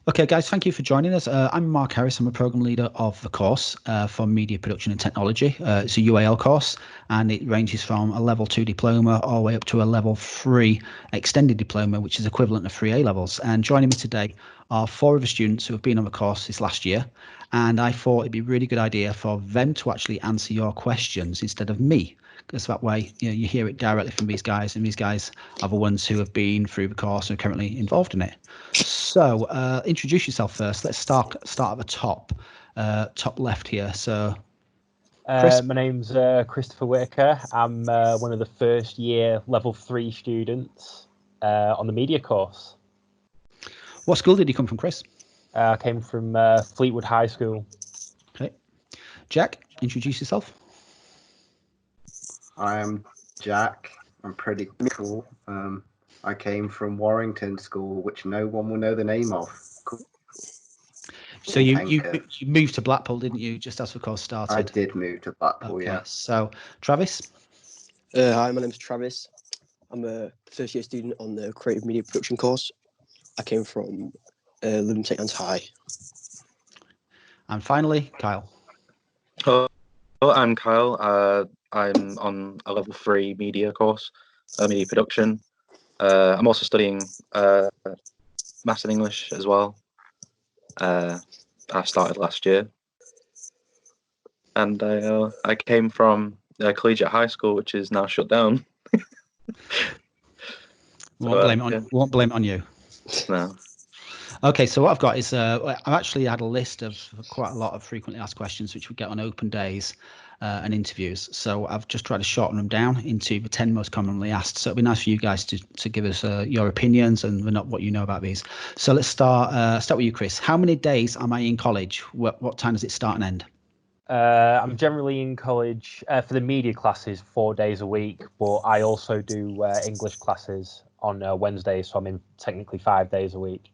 Okay, guys, thank you for joining us. I'm Mark Harris. I'm a program leader of the course for Media Production and Technology. It's a UAL course, and it ranges from a level 2 diploma all the way up to a level 3 extended diploma, which is equivalent to 3 A levels. And joining me today are 4 of the students who have been on the course this last year. And I thought it'd be a really good idea for them to actually answer your questions instead of me, because that way you hear it directly from these guys, and these guys are the ones who have been through the course and are currently involved in it. So introduce yourself first. Let's start at the top left here. So Chris. My name's Christopher Whitaker. I'm one of the first year level 3 students on the media course. What school did you come from, Chris? I came from Fleetwood High School. Okay. Jack, introduce yourself. I am Jack. I'm pretty cool. I came from Warrington School, which no one will know the name of. So you moved to Blackpool, didn't you, just as the course started? I did move to Blackpool, okay. Yeah. So, Travis? Hi, my name's Travis. I'm a first year student on the Creative Media Production course. I came from Lytham St Anne's High. And finally, Kyle. Hello, I'm Kyle. I'm on a level 3 media course, media production. I'm also studying Maths and English as well. I started last year, and I came from collegiate high school, which is now shut down. Won't blame it on you. No. Okay, so what I've got is I've actually had a list of quite a lot of frequently asked questions which we get on open days and interviews. So I've just tried to shorten them down into the 10 most commonly asked. So it'd be nice for you guys to give us your opinions and not what you know about these. So let's start with you, Chris. How many days am I in college? What time does it start and end? I'm generally in college for the media classes 4 days a week, but I also do English classes on Wednesdays, so I'm in technically 5 days a week.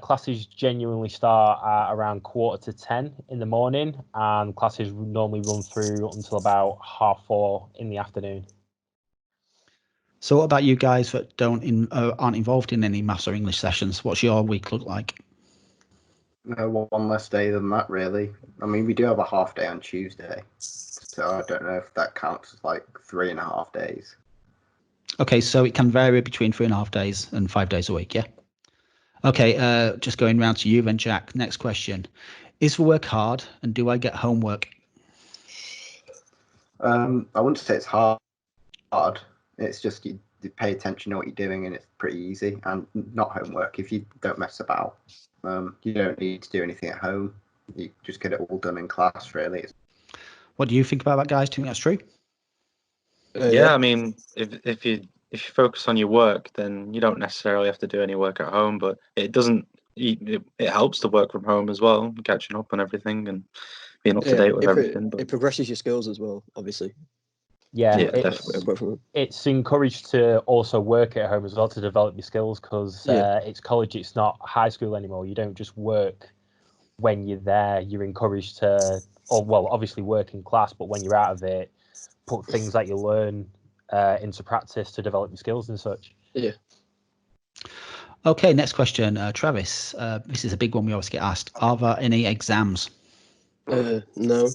Classes genuinely start at around 9:45 in the morning, and classes normally run through until about 4:30 in the afternoon. So what about you guys that aren't involved in any maths or English sessions? What's your week look like? No, one less day than that, really. I mean, we do have a half day on Tuesday, so I don't know if that counts as like 3.5 days. Okay, so it can vary between 3.5 days and 5 days a week, yeah? Okay, just going round to you then, Jack. Next question. Is the work hard, and do I get homework? I wouldn't say it's hard. It's just you pay attention to what you're doing, and it's pretty easy, and not homework if you don't mess about. You don't need to do anything at home. You just get it all done in class, really. What do you think about that, guys? Do you think that's true? Yeah, I mean, if you focus on your work, then you don't necessarily have to do any work at home. But it doesn't. It helps to work from home as well, catching up on everything and being up to date with everything. But it progresses your skills as well, obviously. Yeah, definitely. It's encouraged to also work at home as well to develop your skills, because it's college, it's not high school anymore. You don't just work when you're there. You're encouraged to, obviously work in class, but when you're out of it, put things that you learn into practice to develop your skills and such. Yeah. Okay, next question, Travis. This is a big one we always get asked. Are there any exams? No.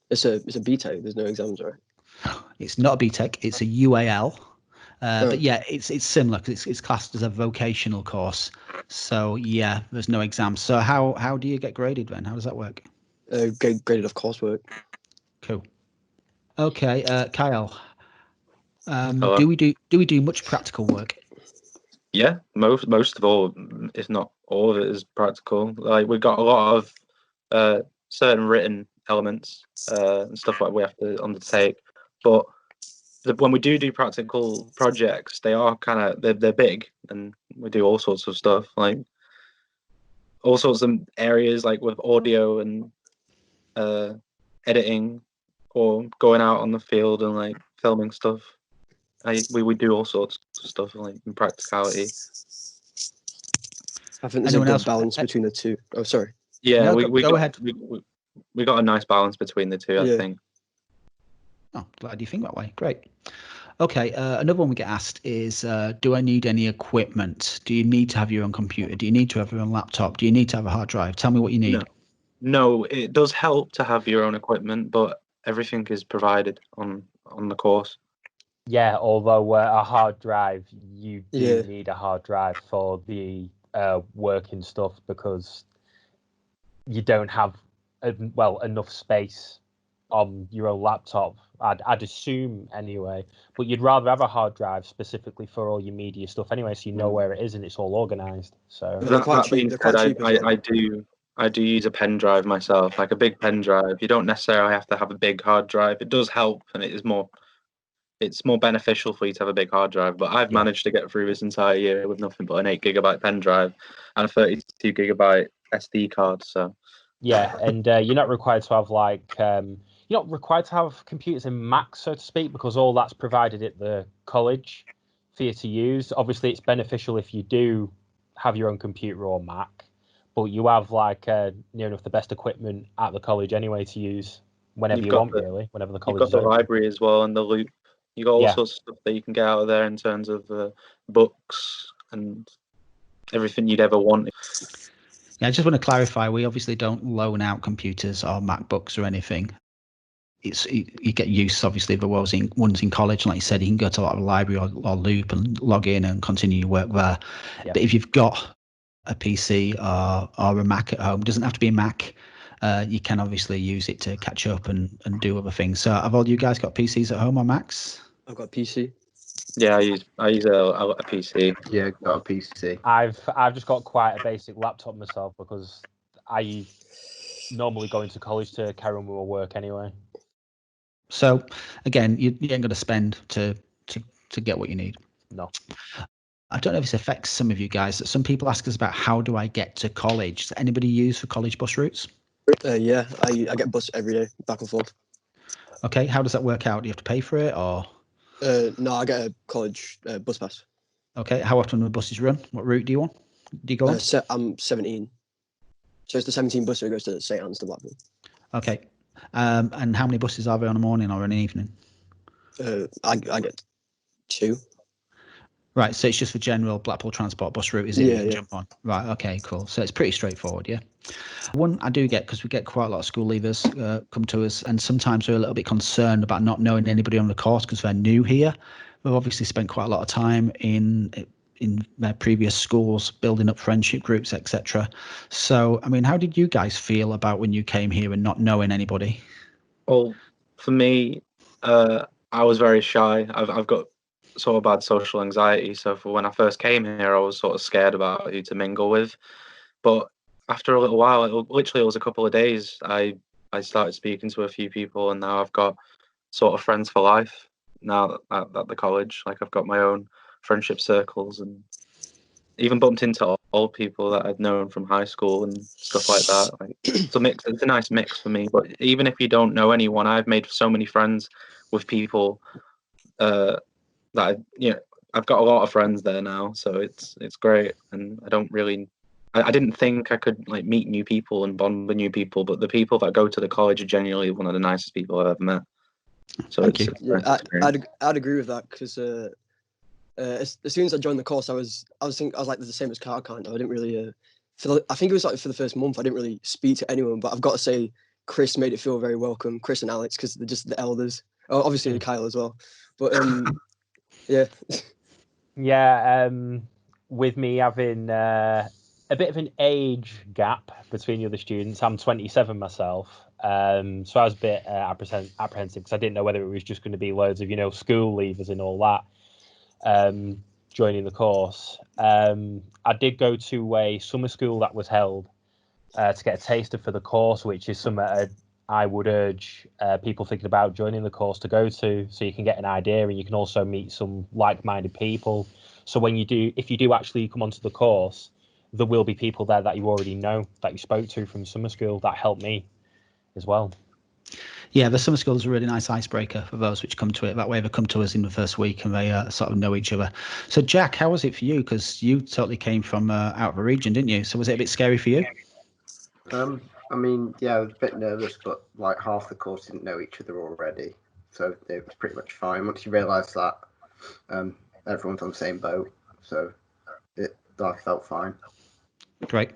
It's a BTEC. There's no exams, right? It's not a BTEC. It's a UAL. But yeah, it's similar because it's classed as a vocational course. So yeah, there's no exams. So how do you get graded then? How does that work? Graded off coursework. Cool. Okay, Kyle. Do we do much practical work? Yeah, most of all, if not all of it, is practical. Like we've got a lot of certain written elements and stuff like we have to undertake, but when we do practical projects, they are they're big, and we do all sorts of stuff, like all sorts of areas, like with audio and editing, or going out on the field and like filming stuff. We do all sorts of stuff like in practicality. I think there's a good balance between the two. Oh, sorry. Yeah, no, go ahead. We got a nice balance between the two, I think. Oh, glad you think that way. Great. Okay, another one we get asked is, do I need any equipment? Do you need to have your own computer? Do you need to have your own laptop? Do you need to have a hard drive? Tell me what you need. No, it does help to have your own equipment, but everything is provided on the course. Yeah, although a hard drive, you do Yeah. need a hard drive for the working stuff because you don't have enough space on your own laptop. I'd assume anyway, but you'd rather have a hard drive specifically for all your media stuff anyway, so you know where it is and it's all organized. So They're quite That being cheap. They're said, quite cheap as well. I do use a pen drive myself, like a big pen drive. You don't necessarily have to have a big hard drive. It does help, and it's more beneficial for you to have a big hard drive. But I've managed to get through this entire year with nothing but an 8 GB pen drive and a 32 GB SD card. So yeah, and you're not required to have you're not required to have computers in Mac, so to speak, because all that's provided at the college for you to use. Obviously, it's beneficial if you do have your own computer or Mac, but you have near enough the best equipment at the college anyway to use whenever you want, really, whenever the you've college got is the open. library as well and the loop. You got all sorts of stuff that you can get out of there in terms of books and everything you'd ever want. Yeah, I just want to clarify, we obviously don't loan out computers or MacBooks or anything. You get use, obviously, of the ones in college. Like you said, you can go to a lot of library or Loop and log in and continue your work there. Yeah. But if you've got a PC or a Mac at home, it doesn't have to be a Mac. You can obviously use it to catch up and do other things. So have all you guys got PCs at home or Macs? I've got a PC. Yeah, I use a PC. Yeah, got a PC. I've just got quite a basic laptop myself because I normally go into college to carry on with my work anyway. So again, you ain't going to spend to get what you need. No. I don't know if this affects some of you guys. Some people ask us about how do I get to college. Does anybody use for college bus routes? Yeah, I get bus every day, back and forth. Okay, how does that work out? Do you have to pay for it or? No, I get a college bus pass. Okay, how often do the buses run? What route do you go on? I'm 17. So it's the 17 bus that goes to St. Anne's to Blackpool. Okay, and how many buses are there on a morning or an evening? I get 2. Right, so it's just for general Blackpool transport bus route, is it? Yeah, You can jump on. Right, okay, cool. So it's pretty straightforward, yeah. One I do get, because we get quite a lot of school leavers come to us, and sometimes they're a little bit concerned about not knowing anybody on the course because they're new here. We've obviously spent quite a lot of time in their previous schools, building up friendship groups, etc. So, I mean, how did you guys feel about when you came here and not knowing anybody? Well, for me, I was very shy. I've got sort of bad social anxiety, so for when I first came here, I was sort of scared about who to mingle with. But after a little while, it was a couple of days, I started speaking to a few people, and now I've got sort of friends for life now at the college. Like I've got my own friendship circles, and even bumped into old people that I'd known from high school and stuff like that. Like it's a mix. It's a nice mix for me. But even if you don't know anyone, I've made so many friends with people that I've got a lot of friends there now. So it's great, and I didn't think I could like meet new people and bond with new people, but the people that go to the college are genuinely one of the nicest people I've ever met. So Thank you. Yeah, I'd agree with that because as soon as I joined the course, I was like the same as Carl kind of. I didn't really I think it was like for the first month I didn't really speak to anyone, but I've got to say Chris made it feel very welcome. Chris and Alex, because they're just the elders. Oh, obviously Kyle as well, but yeah. Yeah, with me having a bit of an age gap between the other students, I'm 27 myself. So I was a bit apprehensive because I didn't know whether it was just going to be loads of school leavers and all that joining the course. I did go to a summer school that was held to get a taster for the course, which is something I would urge people thinking about joining the course to go to, so you can get an idea and you can also meet some like-minded people. So if you do actually come onto the course, there will be people there that you already know, that you spoke to from summer school, that helped me as well. Yeah, the summer school is a really nice icebreaker for those which come to it. That way they come to us in the first week and they sort of know each other. So Jack, how was it for you? Because you totally came from out of a region, didn't you? So was it a bit scary for you? I mean, yeah, I was a bit nervous, but like half the course didn't know each other already, so it was pretty much fine. Once you realise that Everyone's on the same boat, so I felt fine. Great.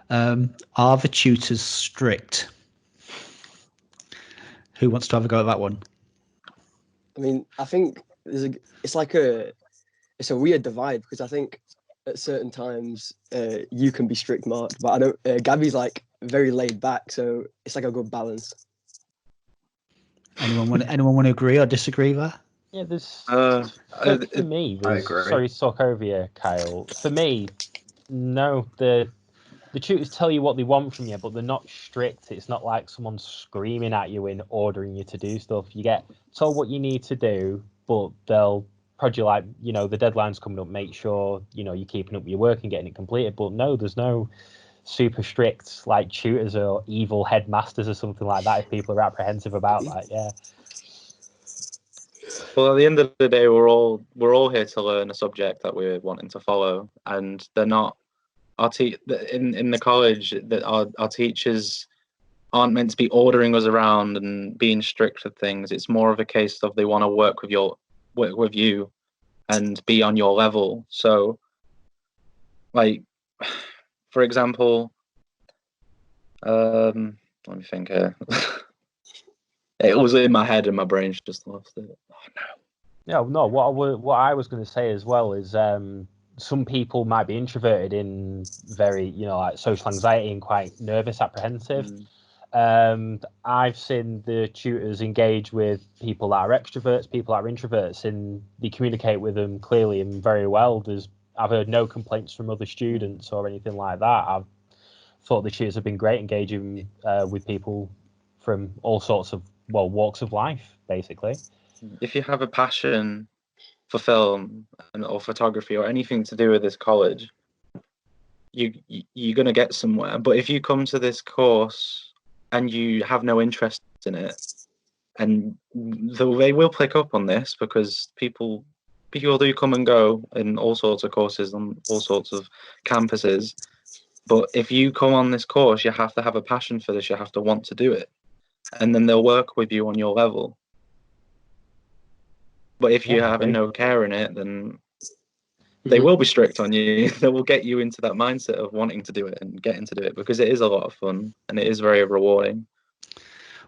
Are the tutors strict? Who wants to have a go at that one? I mean, I think it's a weird divide, because I think at certain times you can be strict, Mark, but I don't. Gabby's like very laid back, so it's like a good balance. Anyone want to agree or disagree there? Yeah, there's Uh, for me. I There's, agree. sorry to talk over you, Kyle. For me, no. The tutors tell you what they want from you, but they're not strict. It's not like someone's screaming at you and ordering you to do stuff. You get told what you need to do, but they'll prod you like, the deadline's coming up. Make sure, you're keeping up with your work and getting it completed. But no, there's no super strict like tutors or evil headmasters or something like that. If people are apprehensive about that, yeah. Well, at the end of the day, we're all here to learn a subject that we're wanting to follow, and they're not. In the college, that our teachers aren't meant to be ordering us around and being strict with things. It's more of a case of they want to work with you and be on your level. So, like, for example, let me think here. It was in my head and my brain's just lost it. Oh no. Yeah, no. What I was going to say as well is some people might be introverted in very, like social anxiety and quite nervous, apprehensive. I've seen the tutors engage with people that are extroverts, people that are introverts, and they communicate with them clearly and very well. I've heard no complaints from other students or anything like that. I've thought the tutors have been great engaging with people from all sorts of walks of life, basically. If you have a passion for film or photography or anything to do with this college, you're going to get somewhere. But if you come to this course and you have no interest in it, and they will pick up on this, because people do come and go in all sorts of courses on all sorts of campuses. But if you come on this course, you have to have a passion for this. You have to want to do it, and then they'll work with you on your level. But if you're having no care in it, then they will be strict on you. They will get you into that mindset of wanting to do it and getting to do it, because it is a lot of fun and it is very rewarding.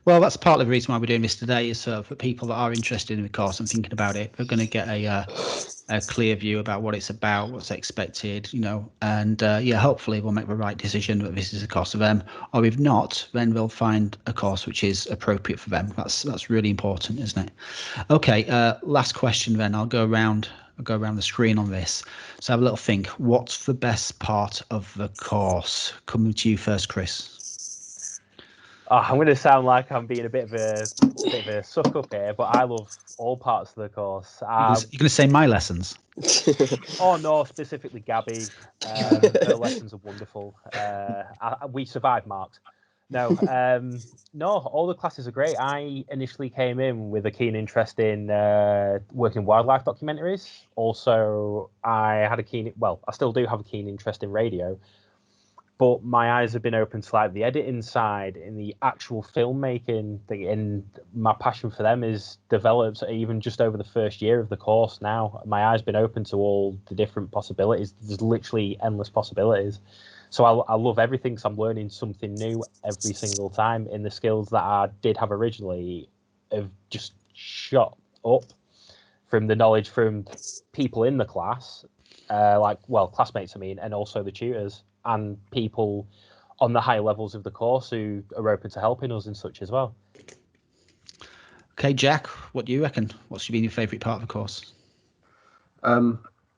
Well, that's part of the reason why we're doing this today, is for people that are interested in the course and thinking about it, we're going to get a clear view about what it's about, what's expected, and hopefully we'll make the right decision that this is a course for them. Or if not, then we'll find a course which is appropriate for them. That's really important, isn't it? Okay, last question then. I'll go around the screen on this. So have a little think. What's the best part of the course? Coming to you first, Chris. Oh, I'm going to sound like I'm being a bit of a suck up here, but I love all parts of the course. You're going to say my lessons? Oh no, specifically Gabby. Her lessons are wonderful. We survived, Marks. No, all the classes are great. I initially came in with a keen interest in working in wildlife documentaries. Also, I still do have a keen interest in radio. But my eyes have been open to like the editing side and the actual filmmaking thing, and my passion for them is developed even just over the first year of the course. Now my eyes been open to all the different possibilities. There's literally endless possibilities. So I love everything, because I'm learning something new every single time, and the skills that I did have originally have just shot up from the knowledge from people in the class, classmates, and also the tutors and people on the higher levels of the course who are open to helping us and such as well. Okay, Jack, what do you reckon? What's been your favourite part of the course?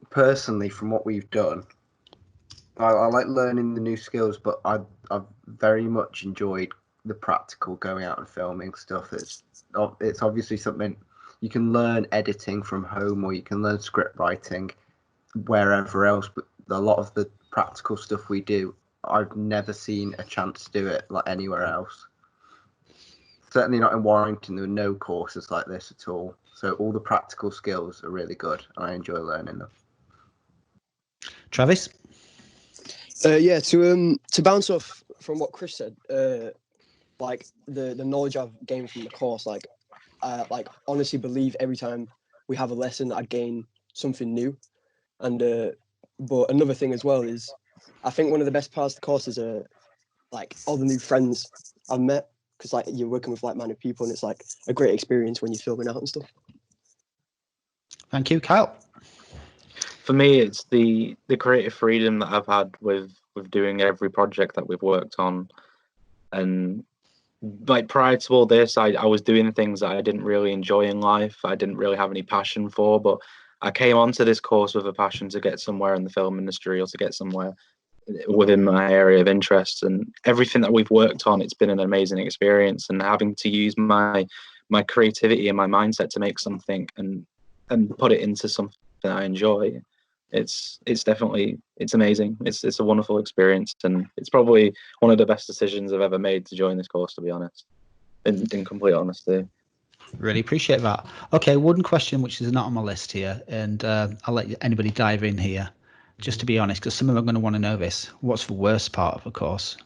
Personally, from what we've done, I like learning the new skills, but I've very much enjoyed the practical, going out and filming stuff. It's obviously something you can learn editing from home, or you can learn script writing wherever else, but a lot of the practical stuff we do, I've never seen a chance to do it like anywhere else. Certainly not in Warrington. There were no courses like this at all. So all the practical skills are really good, and I enjoy learning them. Travis? To bounce off from what Chris said, like the knowledge I've gained from the course, I honestly believe every time we have a lesson, I'd gain something new. And but another thing as well is, I think one of the best parts of the course is like all the new friends I've met, because like you're working with like-minded people, and it's like a great experience when you're filming out and stuff. Thank you, Kyle. For me, it's the creative freedom that I've had with doing every project that we've worked on. And like prior to all this, I was doing things that I didn't really enjoy in life. I didn't really have any passion for, but I came onto this course with a passion to get somewhere in the film industry, or to get somewhere within my area of interest. And everything that we've worked on, it's been an amazing experience. And having to use my creativity and my mindset to make something and put it into something that I enjoy, it's definitely, it's amazing. It's a wonderful experience, and it's probably one of the best decisions I've ever made to join this course, to be honest, in complete honesty. Really appreciate that. Okay, one question which is not on my list here, and I'll let anybody dive in here, just to be honest, because some of them are going to want to know this. What's the worst part of the course?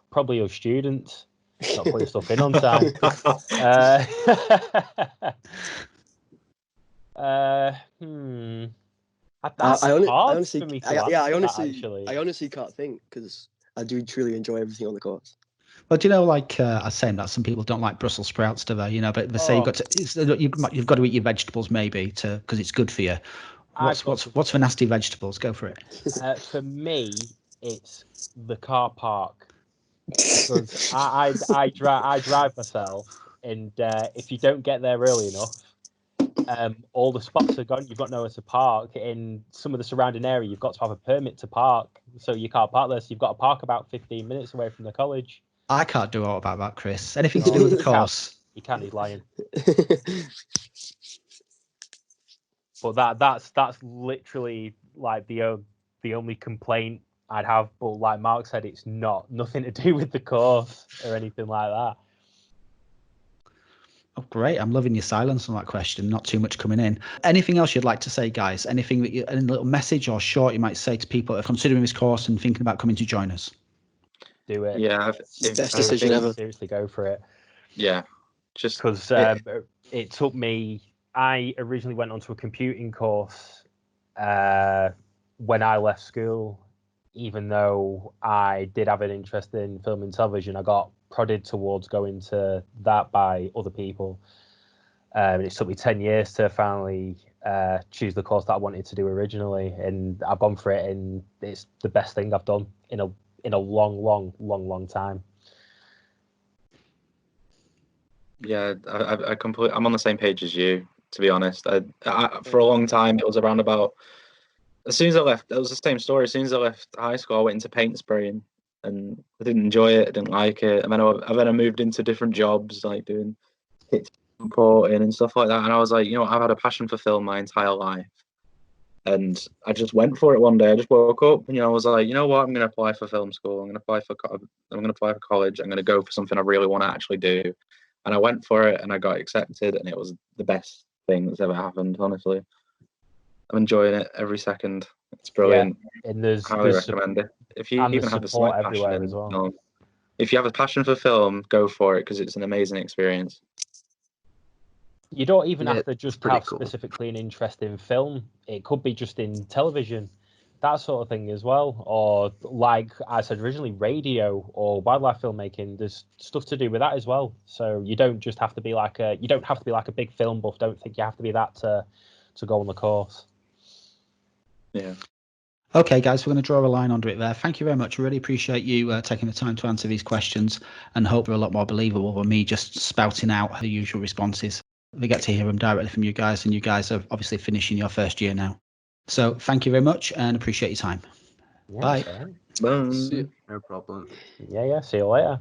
Probably your students not putting stuff in on time. That's I hard honestly, for me to I answer, honestly can't think, because I do truly enjoy everything on the course. Well, do you know, like I was saying that some people don't like Brussels sprouts, do they? You know, but they say you've got to eat your vegetables maybe because it's good for you. What's for nasty vegetables? Go for it. For me, it's the car park. Because I drive myself, and if you don't get there early enough, all the spots are gone. You've got nowhere to park. In some of the surrounding area, you've got to have a permit to park, so you can't park there. So you've got to park about 15 minutes away from the college. I can't do all about that, Chris. Anything to do with the course? You can't. He's lying. But that's literally like the only complaint I'd have. But like Mark said, it's nothing to do with the course or anything like that. Oh, great. I'm loving your silence on that question. Not too much coming in. Anything else you'd like to say, guys? Anything that any little message or short you might say to people that are considering this course and thinking about coming to join us? Do it. Yeah. Best decision ever. Seriously, go for it. Yeah. Just because it took me. I originally went onto a computing course when I left school. Even though I did have an interest in film and television, I got prodded towards going to that by other people. And it took me 10 years to finally choose the course that I wanted to do originally, and I've gone for it, and it's the best thing I've done in a long time. Yeah, I'm on the same page as you, to be honest. I for a long time, it was around about, as soon as I left, it was the same story. As soon as I left high school, I went into paint spraying, and I didn't enjoy it. I didn't like it. And then I moved into different jobs, like doing kitchen reporting and stuff like that. And I was like, I've had a passion for film my entire life. And I just went for it one day. I just woke up, and I was like, you know what? I'm going to apply for film school. I'm going to apply for college. I'm going to go for something I really want to actually do. And I went for it, and I got accepted, and it was the best thing that's ever happened, honestly. I'm enjoying it every second. It's brilliant. Yeah. And there's highly recommend it. If you even have a slight passion in film, if you have a passion for film, go for it, because it's an amazing experience. You don't even have to just have specifically an interest in film. It could be just in television, that sort of thing as well. Or like I said originally, radio or wildlife filmmaking. There's stuff to do with that as well. So you don't just have to be like a big film buff. Don't think you have to be that to go on the course. Yeah. Okay, guys, we're going to draw a line under it there. Thank you very much. I really appreciate you taking the time to answer these questions, and hope they're a lot more believable than me just spouting out the usual responses. We get to hear them directly from you guys, and you guys are obviously finishing your first year now. So thank you very much, and appreciate your time. Yeah, Bye. right. Bye. No problem. Yeah. See you later.